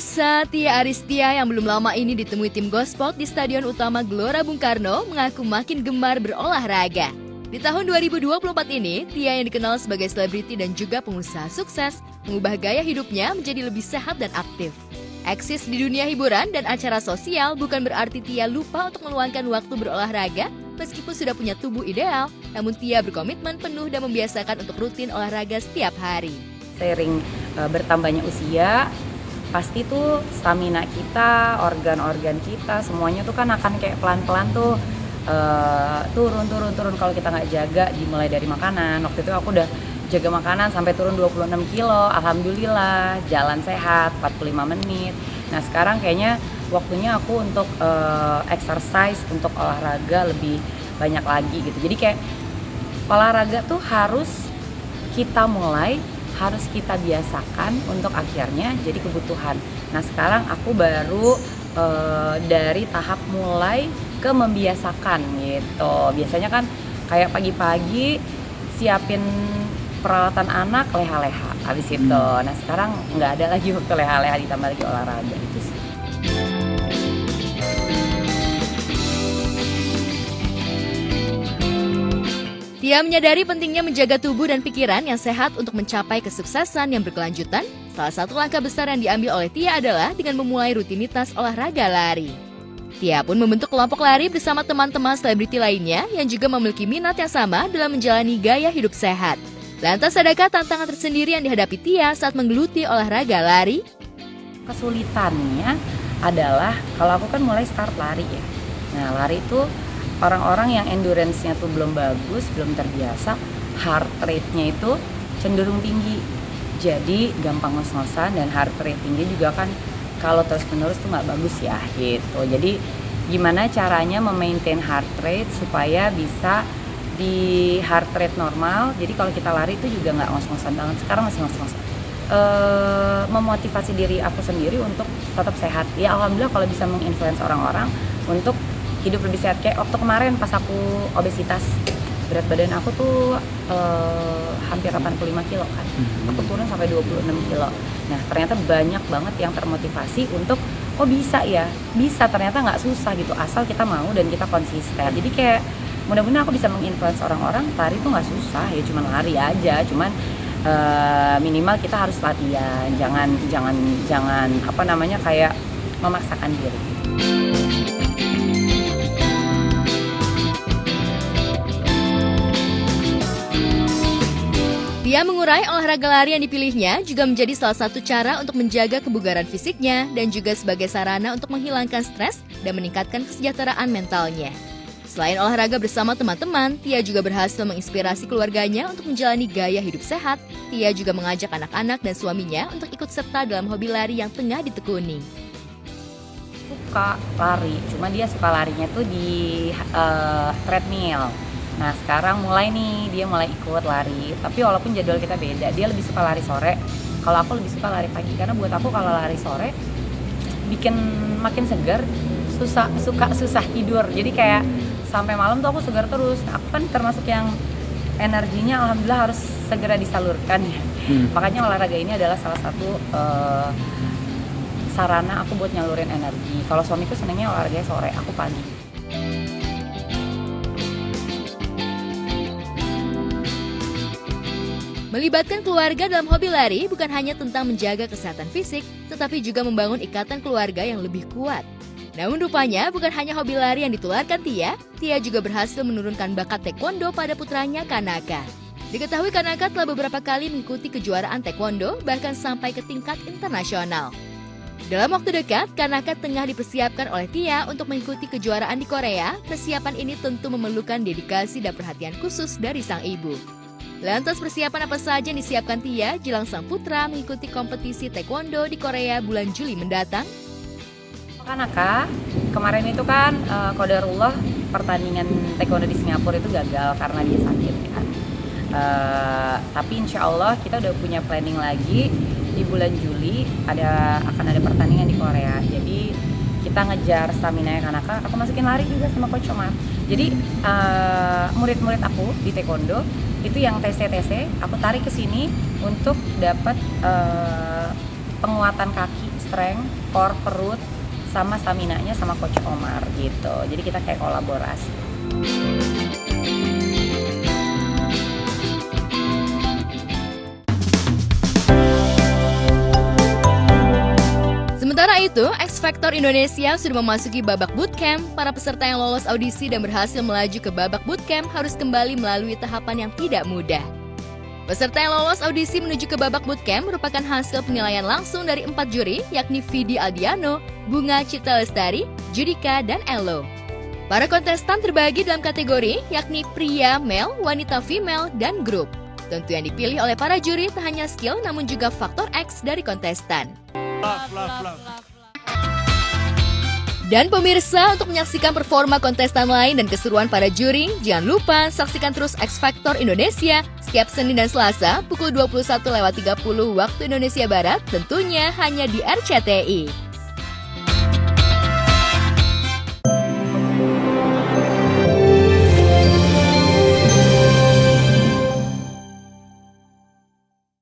Pemirsa, Tia Aristia yang belum lama ini ditemui tim Gosport di Stadion Utama Gelora Bung Karno mengaku makin gemar berolahraga. Di tahun 2024 ini, Tia yang dikenal sebagai selebriti dan juga pengusaha sukses, mengubah gaya hidupnya menjadi lebih sehat dan aktif. Eksis di dunia hiburan dan acara sosial bukan berarti Tia lupa untuk meluangkan waktu berolahraga, meskipun sudah punya tubuh ideal, namun Tia berkomitmen penuh dan membiasakan untuk rutin olahraga setiap hari. Seiring bertambahnya usia, pasti tuh stamina kita, organ-organ kita, semuanya tuh kan akan kayak pelan-pelan tuh turun kalau kita nggak jaga, dimulai dari makanan. Waktu itu aku udah jaga makanan sampai turun 26 kilo, alhamdulillah, jalan sehat 45 menit. Nah sekarang kayaknya waktunya aku untuk exercise, untuk olahraga lebih banyak lagi gitu. Jadi kayak olahraga tuh harus kita mulai, harus kita biasakan untuk akhirnya jadi kebutuhan. Nah sekarang aku baru dari tahap mulai ke membiasakan gitu. Biasanya kan kayak pagi-pagi siapin peralatan anak, leha-leha habis itu. Nah sekarang nggak ada lagi waktu leha-leha, ditambah lagi olahraga itu sih. Tia menyadari pentingnya menjaga tubuh dan pikiran yang sehat untuk mencapai kesuksesan yang berkelanjutan. Salah satu langkah besar yang diambil oleh Tia adalah dengan memulai rutinitas olahraga lari. Tia pun membentuk kelompok lari bersama teman-teman selebriti lainnya yang juga memiliki minat yang sama dalam menjalani gaya hidup sehat. Lantas adakah tantangan tersendiri yang dihadapi Tia saat menggeluti olahraga lari? Kesulitannya adalah kalau aku kan mulai start lari ya. Nah lari itu orang-orang yang endurance-nya tuh belum bagus, belum terbiasa, heart rate-nya itu cenderung tinggi. Jadi gampang ngos-ngosan, dan heart rate tinggi juga kan kalau terus-menerus tuh nggak bagus ya gitu. Jadi gimana caranya memaintain heart rate supaya bisa di heart rate normal. Jadi kalau kita lari itu juga nggak ngos-ngosan banget. Sekarang masih ngos-ngosan. Memotivasi diri aku sendiri untuk tetap sehat. Ya alhamdulillah kalau bisa menginfluence orang-orang untuk hidup lebih sehat. Kayak waktu kemarin pas aku obesitas, berat badan aku tuh hampir 85 kilo kan. Aku turun sampai 26 kilo. Nah ternyata banyak banget yang termotivasi untuk oh bisa ya, bisa, ternyata nggak susah gitu asal kita mau dan kita konsisten. Jadi kayak mudah-mudahan aku bisa menginfluence orang-orang lari tuh nggak susah ya, cuman lari aja, cuman minimal kita harus latihan, jangan apa namanya kayak memaksakan diri. Tia mengurai olahraga lari yang dipilihnya juga menjadi salah satu cara untuk menjaga kebugaran fisiknya dan juga sebagai sarana untuk menghilangkan stres dan meningkatkan kesejahteraan mentalnya. Selain olahraga bersama teman-teman, Tia juga berhasil menginspirasi keluarganya untuk menjalani gaya hidup sehat. Tia juga mengajak anak-anak dan suaminya untuk ikut serta dalam hobi lari yang tengah ditekuni. Suka lari, cuma dia suka larinya tuh di treadmill. Nah sekarang dia mulai ikut lari, tapi walaupun jadwal kita beda, dia lebih suka lari sore, kalau aku lebih suka lari pagi, karena buat aku kalau lari sore bikin makin segar, susah tidur, jadi kayak sampai malam tuh aku segar terus. Aku kan termasuk yang energinya alhamdulillah harus segera disalurkan ya. Makanya olahraga ini adalah salah satu sarana aku buat nyalurin energi. Kalau suamiku senangnya olahraga sore, aku pagi. Melibatkan keluarga dalam hobi lari bukan hanya tentang menjaga kesehatan fisik, tetapi juga membangun ikatan keluarga yang lebih kuat. Namun rupanya bukan hanya hobi lari yang ditularkan Tia juga berhasil menurunkan bakat taekwondo pada putranya Kanaka. Diketahui Kanaka telah beberapa kali mengikuti kejuaraan taekwondo, bahkan sampai ke tingkat internasional. Dalam waktu dekat, Kanaka tengah dipersiapkan oleh Tia untuk mengikuti kejuaraan di Korea. Persiapan ini tentu memerlukan dedikasi dan perhatian khusus dari sang ibu. Lantas persiapan apa saja yang disiapkan Tia jelang sang putra mengikuti kompetisi taekwondo di Korea bulan Juli mendatang? Kanaka, kemarin itu kan qadarullah pertandingan taekwondo di Singapura itu gagal karena dia sakit kan. Tapi insya Allah kita udah punya planning lagi di bulan Juli akan ada pertandingan di Korea. Jadi kita ngejar stamina Kanaka. Aku masukin lari juga sama Coach Omar. Jadi murid-murid aku di taekwondo itu yang TC aku tarik ke sini untuk dapat penguatan kaki strength, core perut, sama stamina-nya sama Coach Omar gitu. Jadi kita kayak kolaborasi. Sementara itu, X Factor Indonesia sudah memasuki babak bootcamp. Para peserta yang lolos audisi dan berhasil melaju ke babak bootcamp harus kembali melalui tahapan yang tidak mudah. Peserta yang lolos audisi menuju ke babak bootcamp merupakan hasil penilaian langsung dari 4 juri, yakni Vidi Aldiano, Bunga Cipta Lestari, Judika, dan Elo. Para kontestan terbagi dalam kategori, yakni pria, male, wanita, female, dan grup. Tentu yang dipilih oleh para juri tak hanya skill, namun juga faktor X dari kontestan. Dan pemirsa, untuk menyaksikan performa kontestan lain dan keseruan para juri, jangan lupa saksikan terus X Factor Indonesia setiap Senin dan Selasa pukul 21.30 waktu Indonesia Barat, tentunya hanya di RCTI.